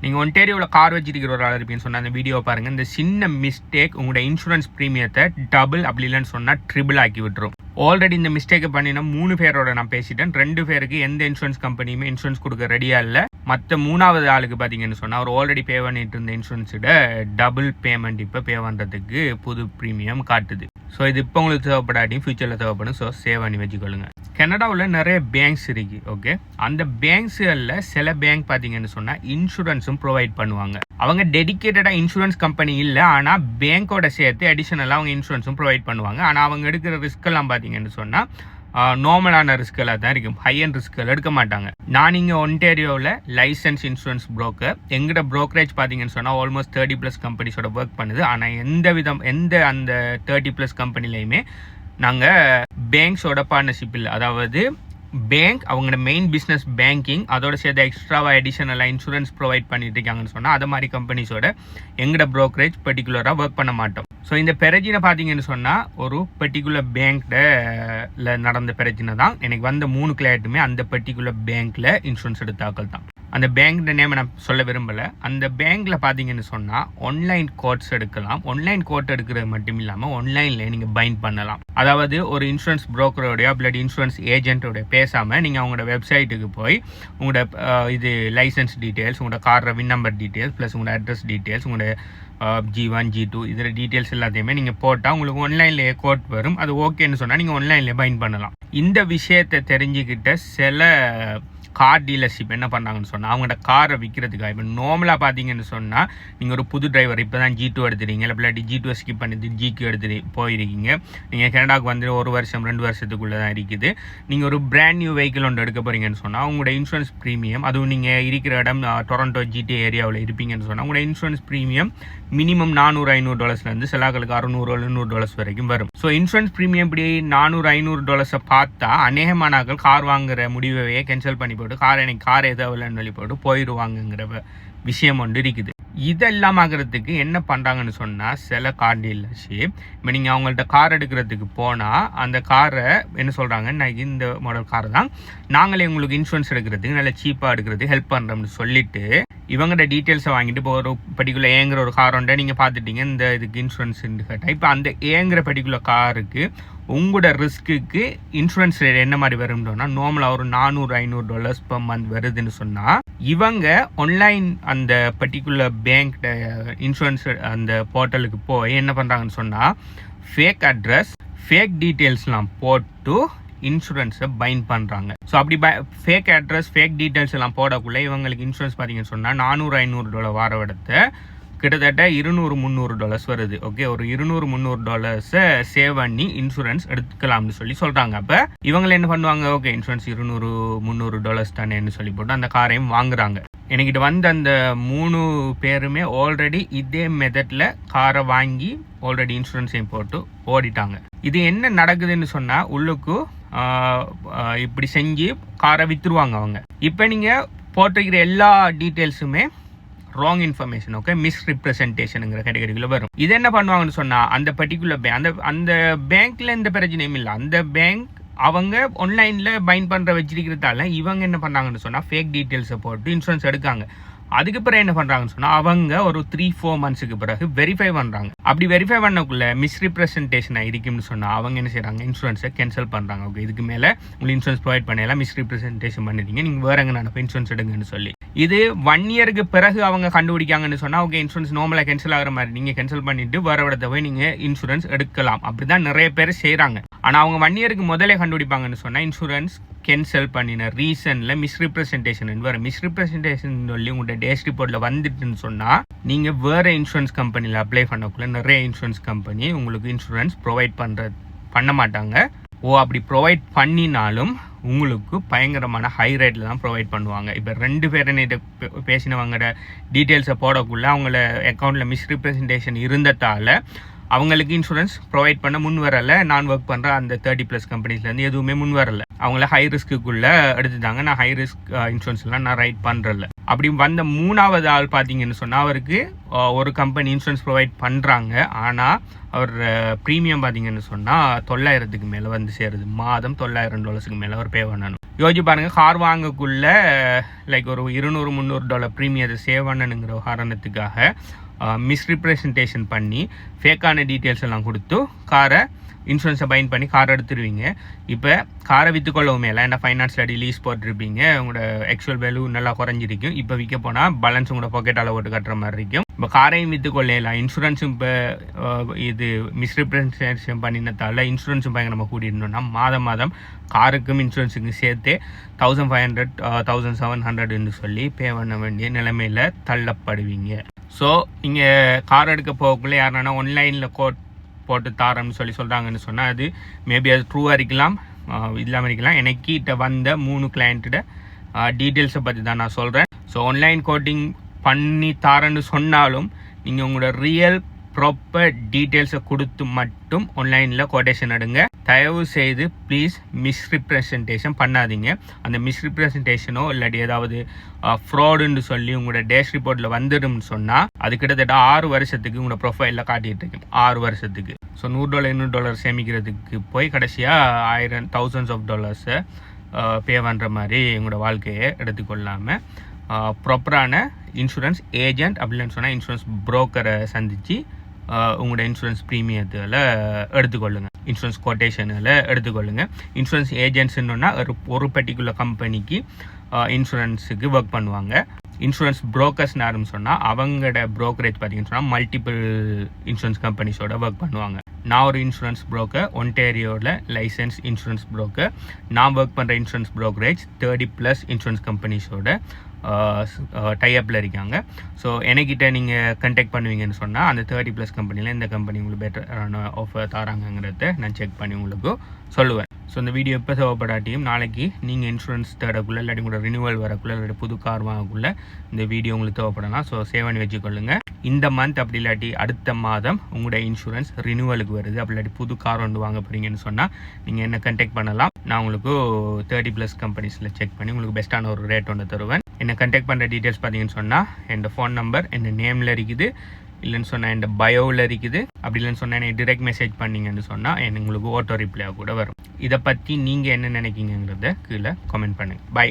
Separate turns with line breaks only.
நீங்கள் ஒன்டேரியோவில் கார் வச்சிருக்கிற ஒரு ஆள் இருப்பீங்கன்னு சொன்னால் அந்த வீடியோ பாருங்கள். இந்த சின்ன மிஸ்டேக் உங்களோட இன்சூரன்ஸ் ப்ரீமியத்தை டபுள் அப்படி இல்லைன்னு சொன்னால் ட்ரிபிள் ஆக்கி விட்டுரும். ஆல்ரெடி இந்த மிஸ்டேக்கை பண்ணினா 3 பேரோட நான் பேசிட்டேன். 2 பேருக்கு எந்த இன்சூரன்ஸ் கம்பெனியுமே இன்சூரன்ஸ் கொடுக்க ரெடியாக இல்லை. மற்ற 3வது ஆளுக்கு பார்த்தீங்கன்னு சொன்னால் அவர் ஆல்ரெடி பே பண்ணிட்டு இருந்த இன்சூரன்ஸோட டபுள் பேமெண்ட் இப்போ பே பண்ணுறதுக்கு புது ப்ரீமியம் காட்டுது. ஸோ இது இப்போ உங்களுக்கு தேவைப்படாட்டியும் ஃபியூச்சரில் தேவைப்படும். ஸோ சேவ் பண்ணி வச்சுக்கொள்ளுங்க. கனடாவில் நிறைய பேங்க்ஸ் இருக்கு. ஓகே, அந்த பேங்க்ஸுகளில் சில பேங்க் பார்த்தீங்கன்னு சொன்னால் இன்சூரன்ஸும் ப்ரொவைட் பண்ணுவாங்க. அவங்க டெடிக்கேட்டடாக இன்சூரன்ஸ் கம்பெனி இல்லை, ஆனால் பேங்க்கோட சேர்த்து அடிஷனலாக அவங்க இன்சூரன்ஸும் ப்ரொவைட் பண்ணுவாங்க. ஆனால் அவங்க எடுக்கிற ரிஸ்க்கெல்லாம் பார்த்தீங்கன்னு சொன்னால் நார்மலான ரிஸ்கெல்லாம் தான் இருக்கும். ஹை அண்ட் ரிஸ்கில் எடுக்க மாட்டாங்க. நான் இங்கே ஒன்டேரியோவில் லைசன்ஸ் இன்சூரன்ஸ் புரோக்கர். எங்களோட ப்ரோக்கரேஜ் பார்த்தீங்கன்னு சொன்னால் ஆல்மோஸ்ட் 30+ கம்பெனிஸோட ஒர்க் பண்ணுது. ஆனால் எந்த அந்த 30+ கம்பெனிலையுமே நாங்கள் பேங்க்ஸோட பார்ட்னர்ஷிப் இல்லை. அதாவது பேங்க் அவங்களோட மெயின் பிஸ்னஸ் பேங்கிங், அதோட சேர்த்து எக்ஸ்ட்ராவாக அடிஷனலாக இன்சூரன்ஸ் ப்ரொவைட் பண்ணிட்டு இருக்காங்கன்னு சொன்னால் அது மாதிரி கம்பெனிஸோட எங்களோட ப்ரோக்கரேஜ் பர்டிகுலராக ஒர்க் பண்ண மாட்டோம். ஸோ இந்த பிரச்சனை பார்த்தீங்கன்னு சொன்னால் ஒரு பர்டிகுலர் பேங்க்கில் நடந்த பிரச்சனை தான். எனக்கு வந்த 3 கிளையண்ட்டுமே அந்த பர்டிகுலர் பேங்க்கில் இன்சூரன்ஸ் எடுத்தாக்கள் தான். அந்த பேங்க் நேமை நான் சொல்ல விரும்பலை. அந்த பேங்க்கில் பார்த்தீங்கன்னு சொன்னால் ஆன்லைன் கோட்ஸ் எடுக்கலாம். ஆன்லைன் கோட் எடுக்கிறது மட்டும் இல்லாமல் ஆன்லைனில் நீங்கள் பைண்ட் பண்ணலாம். அதாவது ஒரு இன்சூரன்ஸ் புரோக்கரோடைய பிளட் இன்சூரன்ஸ் ஏஜென்ட்டோடைய பேசாமல் நீங்கள் அவங்களோட வெப்சைட்டுக்கு போய் உங்களோட இது லைசன்ஸ் டீட்டெயில்ஸ், உங்களோட car win number details plus உங்களோட அட்ரஸ் டீட்டெயில்ஸ், உங்களோட G1 G2 இதில் டீட்டெயில்ஸ் எல்லாத்தையுமே நீங்கள் போட்டால் உங்களுக்கு ஆன்லைன்லேயே கோட் வரும். அது ஓகேன்னு சொன்னால் நீங்கள் ஆன்லைன்லேயே பைண்ட் பண்ணலாம். இந்த விஷயத்தை தெரிஞ்சுக்கிட்ட சில கார் டீலர்ஷிப் என்ன பண்ணாங்கன்னு சொன்னால் அவங்களோட காரை விற்கிறதுக்காக இப்போ நார்மலாக பார்த்தீங்கன்னு சொன்னால் நீங்கள் ஒரு புது டிரைவர் இப்போ தான் G2 எடுத்துறீங்க, இல்லை இல்லாட்டி G2 ஸ்கிப் பண்ணிட்டு GQ எடுத்துட்டு போயிருக்கீங்க. நீங்கள் கனடாவுக்கு வந்து 1 வருஷம் 2 வருஷத்துக்குள்ளே தான் இருக்குது. நீங்கள் ஒரு பிராண்ட் நியூ வெஹிக்கிள் ஒன்று எடுக்க போகிறீங்கன்னு சொன்னால் உங்களோட இன்சூரன்ஸ் ப்ரீமியம், அதுவும் நீங்கள் இருக்கிற இடம் டொரண்டோ GTA ஏரியாவில் இருப்பீங்கன்னு சொன்னால் உங்களோட இன்சூரன்ஸ் ப்ரீமியம் மினிமம் $400-500 சிலாக்களுக்கு $600-700 வரைக்கும் வரும். ஸோ இன்சூரன்ஸ் ப்ரீமியம் இப்படி $400-500 பார்த்தா அநேகமானாக்கள் கார் வாங்குற முடிவையே கேன்சல் பண்ணி கார் எதாவதுன்னு சொல்லி போட்டு போயிடுவாங்கங்கிற விஷயம் ஒன்று இருக்குது. இதெல்லாம் ஆகிறதுக்கு என்ன பண்ணுறாங்கன்னு சொன்னால் சில கார் டீலர்ஷிப் இப்போ நீங்கள் அவங்கள்ட்ட கார் எடுக்கிறதுக்கு போனால் அந்த காரை என்ன சொல்கிறாங்க, நான் இந்த மாடல் காரை தான் நாங்களே உங்களுக்கு இன்சூரன்ஸ் எடுக்கிறதுக்கு நல்லா சீப்பாக எடுக்கிறதுக்கு ஹெல்ப் பண்ணுறோம்னு சொல்லிட்டு இவங்களோட டீட்டெயில்ஸை வாங்கிட்டு இப்போ ஒரு பர்டிகுலர் ஏங்குற ஒரு கார் ஒன்றை நீங்கள் பார்த்துட்டீங்க இந்த இதுக்கு இன்சூரன்ஸ் கேட்டால் இப்போ அந்த ஏங்குற பர்டிகுலர் காருக்கு உங்களோட ரிஸ்க்குக்கு இன்சூரன்ஸ் ரேட் என்ன மாதிரி வரும்னா நார்மலாக ஒரு $400-500 பெர் மந்த் வருதுன்னு சொன்னால் இவங்க ஆன்லைன் அந்த பர்டிகுலர் பேங்க் இன்சூரன்ஸ் அந்த போர்ட்டலுக்கு போய் என்ன பண்ணுறாங்கன்னு சொன்னால் ஃபேக் அட்ரஸ் ஃபேக் டீட்டெயில்ஸ்லாம் போட்டு இன்சூரன்ஸை பைண்ட் பண்ணுறாங்க. ஸோ அப்படி ஃபேக் அட்ரஸ் ஃபேக் டீட்டெயில்ஸ் எல்லாம் போடக்குள்ளே இவங்களுக்கு இன்சூரன்ஸ் பார்த்தீங்கன்னு சொன்னால் $400-500 வார இடத்தை கிட்டத்தட்ட $200-300 வருது. ஓகே, ஒரு $200-300 சேவ் பண்ணி இன்சூரன்ஸ் எடுத்துக்கலாம்னு சொல்கிறாங்க. அப்போ இவங்களை என்ன பண்ணுவாங்க, ஓகே இன்சூரன்ஸ் $200-300 தானேன்னு சொல்லி போட்டு அந்த காரையும் வாங்குறாங்க. எனக்கிட்ட வந்த அந்த 3 பேருமே ஆல்ரெடி இதே மெத்தடில் காரை வாங்கி ஆல்ரெடி இன்சூரன்ஸையும் போட்டு ஓடிட்டாங்க. இது என்ன நடக்குதுன்னு சொன்னால் உள்ளுக்கு இப்படி செஞ்சு காரை விற்றுருவாங்க அவங்க. இப்போ நீங்கள் போட்டிருக்கிற எல்லா டீட்டெயில்ஸுமே ராங் இன்ஃபர்மேஷன், ஓகே, மிஸ்ரிப்ரசன்டேஷனுங்கிற கேட்டகரிக்குள்ள வரும். இது என்ன பண்ணுவாங்கன்னு சொன்னால் அந்த பர்டிகுலர் பேங்க் அந்த பேங்க்ல எந்த பிரச்சனையும் இல்லை. அந்த பேங்க் அவங்க ஆன்லைனில் பைண்ட் பண்ணுற வச்சிருக்கிறதால இவங்க என்ன பண்ணாங்கன்னு சொன்னால் ஃபேக் டீட்டெயில்ஸை போட்டு இன்சூரன்ஸ் எடுக்காங்க. அதுக்கு பிறகு என்ன பண்ணுறாங்கன்னு சொன்னால் அவங்க ஒரு 3-4 மந்த்ஸுக்கு பிறகு வெரிஃபை பண்ணுறாங்க. அப்படி வெரிஃபை பண்ணக்குள்ள மிஸ்ரிப்ரசன்டேஷனாக இருக்குன்னு சொன்னால் அவங்க என்ன செய்கிறாங்க, இன்சூரன்ஸை கேன்சல் பண்ணுறாங்க. ஓகே, இதுக்கு மேலே உங்களுக்கு இன்சூரன்ஸ் ப்ரொவைட் பண்ணலாம், மிஸ்ரிப்ரசன்டேஷன் பண்ணிட்டீங்க, நீங்கள் வேற எங்கே நான் இன்சூரன்ஸ் எடுங்கன்னு சொல்லி. இது 1 இயருக்கு பிறகு அவங்க கண்டுபிடிக்காங்கன்னு சொன்னால் ஓகே இன்சூரன்ஸ் நார்மலாக கேன்சல் ஆகிற மாதிரி நீங்கள் கேன்சல் பண்ணிட்டு வேற இடத்த போய் நீங்கள் இன்சூரன்ஸ் எடுக்கலாம். அப்படி தான் நிறைய பேர் செய்கிறாங்க. ஆனால் அவங்க 1 இயருக்கு முதலே கண்டுபிடிப்பாங்கன்னு சொன்னால் இன்சூரன்ஸ் கேன்சல் பண்ணின ரீசனில் மிஸ்ரிப்ரசன்டேஷன் வர மிஸ்ரிப்ரசன்டேஷன் சொல்லி உங்களோட டேஷ் ரிப்போர்ட்டில் வந்துட்டுன்னு சொன்னால் நீங்கள் வேறு இன்சூரன்ஸ் கம்பெனியில் அப்ளை பண்ணக்குள்ள நிறைய இன்சூரன்ஸ் கம்பெனி உங்களுக்கு இன்சூரன்ஸ் ப்ரொவைட் பண்ண மாட்டாங்க. அப்படி ப்ரொவைட் பண்ணினாலும் உங்களுக்கு பயங்கரமான ஹை ரேட்டில் தான் ப்ரொவைட் பண்ணுவாங்க. இப்போ 2 பேரை பேசினவங்களோட டீட்டெயில்ஸை போடக்குள்ள அவங்கள அக்கௌண்ட்டில் மிஸ்ரிப்ரசன்டேஷன் இருந்ததால் அவங்களுக்கு இன்சூரன்ஸ் ப்ரொவைட் பண்ண முன் வரலை. நான் ஒர்க் பண்ணுற அந்த 30+ கம்பெனிஸ்லேருந்து எதுவுமே முன் வரலை. அவங்கள ஹை ரிஸ்க்குள்ளே எடுத்துட்டாங்க. நான் ஹை ரிஸ்க் இன்சூரன்ஸ்லாம் நான் ரைட் பண்ணுறல. அப்படி வந்த 3வது ஆள் பார்த்தீங்கன்னு சொன்னால் அவருக்கு ஒரு கம்பெனி இன்சூரன்ஸ் ப்ரொவைட் பண்ணுறாங்க. ஆனால் அவர் ப்ரீமியம் பார்த்தீங்கன்னு சொன்னால் $900க்கு மேலே வந்து சேருது. மாதம் $900 மேலே அவர் பே பண்ணணும். யோசிச்சு பாருங்கள், கார் வாங்கக்குள்ள லைக் ஒரு $200-300 ப்ரீமியத்தை சேவ் பண்ணணுங்கிற காரணத்துக்காக மிஸ்ரிப்ரசன்டேஷன் பண்ணி ஃபேக்கான டீட்டெயில்ஸ் எல்லாம் கொடுத்து காரை இன்சூரன்ஸை பைன் பண்ணி கார் எடுத்துருவீங்க. இப்போ காரை விற்றுக்கொள்ளவுமே இல்லை, ஏன்னா ஃபைனான்ஸில் லீஸ் போட்டிருப்பீங்க, உங்களோட ஆக்சுவல் வேல்யூ நல்லா குறைஞ்சிருக்கும். இப்போ விற்க போனால் பேலன்ஸ் உங்களோட பாக்கெட்டால் போட்டு கட்டுற மாதிரி இருக்கும். இப்போ காரையும் விற்றுக்கொள்ளலாம், இன்சூரன்ஸும் இப்போ இது மிஸ்ரிப்ரசன்டேஷன் பண்ணினதால இன்சூரன்ஸும் பயங்கர நம்ம கூட்டியிருந்தோம்னா மாதம் காருக்கும் இன்சூரன்ஸுக்கும் சேர்த்து 1500 1700 சொல்லி பே பண்ண வேண்டிய நிலைமையில் தள்ளப்படுவீங்க. ஸோ இங்கே கார் எடுக்க போகக்குள்ளே யாருன்னா ஆன்லைனில் கோட் போட்டு தாரம்னு சொல்கிறாங்கன்னு சொன்னால் அது மேபி அது ட்ரூவாக இருக்கலாம், இல்லாமல் இருக்கலாம். எனக்கிட்ட வந்த 3 கிளையண்ட்டோட டீட்டெயில்ஸை பற்றி தான் நான் சொல்கிறேன். ஸோ ஆன்லைன் கோட்டிங் பண்ணி தாரன்னு சொன்னாலும் நீங்கள் உங்களோட ரியல் ப்ராப்பர் டீட்டெயில்ஸை கொடுத்து மட்டும் ஆன்லைனில் கோட்டேஷன் எடுங்க. தயவு செய்து ப்ளீஸ் மிஸ்ரிப்ரசன்டேஷன் பண்ணாதீங்க. அந்த மிஸ்ரிப்ரசன்டேஷனோ இல்லாட்டி ஏதாவது ஃப்ராடுன்னு சொல்லி உங்களோட டேஷ் ரிப்போர்ட்டில் வந்துடும்னு சொன்னால் அது கிட்டத்தட்ட 6 வருஷத்துக்கு உங்களோட ப்ரொஃபைலில் காட்டிகிட்டு இருக்கு. 6 வருஷத்துக்கு. ஸோ $100 சேமிக்கிறதுக்கு போய் கடைசியாக thousands of dollars பே பண்ணுற மாதிரி உங்களோட வாழ்க்கையை எடுத்துக்கொள்ளாமல் ப்ராப்பரான இன்சூரன்ஸ் ஏஜென்ட் அப்படின்னு சொன்னால் இன்சூரன்ஸ் புரோக்கரை சந்தித்து உங்களோட இன்சூரன்ஸ் ப்ரீமியத்தில் எடுத்துக்கொள்ளுங்க, இன்சூரன்ஸ் கோட்டேஷனில் எடுத்துக்கொள்ளுங்க. இன்சூரன்ஸ் ஏஜென்ட்ஸ்ன்னா ஒரு பர்டிகுலர் கம்பெனிக்கு இன்சூரன்ஸுக்கு ஒர்க் பண்ணுவாங்க. இன்சூரன்ஸ் புரோக்கர்ஸ்னு யாருன்னு சொன்னால் அவங்களோட ப்ரோக்கரேஜ் பார்த்தீங்கன்னு சொன்னால் மல்டிபிள் இன்சூரன்ஸ் கம்பெனிஸோட ஒர்க் பண்ணுவாங்க. நான் ஒரு இன்சூரன்ஸ் புரோக்கர், ஒன்டேரியோவில் லைசன்ஸ் இன்சூரன்ஸ் புரோக்கர். நான் ஒர்க் பண்ணுற இன்சூரன்ஸ் புரோக்கரேஜ் 30+ இன்சூரன்ஸ் கம்பெனிஸோட டைஅப்பில் இருக்காங்க. ஸோ எனக்கிட்ட நீங்கள் கண்டெக்ட் பண்ணுவீங்கன்னு சொன்னால் அந்த 30+ கம்பெனியில் இந்த கம்பெனி உங்களுக்கு பெட்டரான ஆஃபர் தராங்கங்கிறத நான் செக் பண்ணி உங்களுக்கு சொல்லுவேன். ஸோ இந்த வீடியோ எப்போ தேவைப்படாட்டியும் நாளைக்கு நீங்கள் இன்சூரன்ஸ் தேடக்குள்ளே இல்லாட்டி உங்களோட ரினியூவல் வரக்குள்ளே இல்லாட்டி புது கார் வாங்கக்குள்ளே இந்த வீடியோ உங்களுக்கு தேவைப்படலாம். ஸோ சேவ் பண்ணி வச்சுக்கொள்ளுங்க. இந்த மந்த் அப்படி இல்லாட்டி அடுத்த மாதம் உங்களோட இன்சூரன்ஸ் ரினியூவலுக்கு வருது, அப்படி இல்லாட்டி புது கார் ஒன்று வாங்க போகிறீங்கன்னு சொன்னால் நீங்கள் என்ன கண்டெக்ட் பண்ணலாம். நான் உங்களுக்கு 30+ கம்பெனிஸில் செக் பண்ணி உங்களுக்கு பெஸ்ட்டான ஒரு ரேட் ஒன்று தருவேன். என்னை கண்டெக்ட் பண்ணுற டீட்டெயில்ஸ் பார்த்தீங்கன்னு சொன்னால் என் ஃபோன் நம்பர் என் நேமில் இருக்குது, இல்லைன்னு சொன்னால் என் பயோவில் இருக்குது. அப்படி இல்லைன்னு சொன்னால் எனக்கு டிரெக்ட் மெசேஜ் பண்ணிங்கன்னு சொன்னால் உங்களுக்கு ஆட்டோ ரிப்ளையாக கூட வரும். இதை பற்றி நீங்கள் என்ன நினைக்கிங்கிறத கீழே கமெண்ட் பண்ணுங்கள். பை.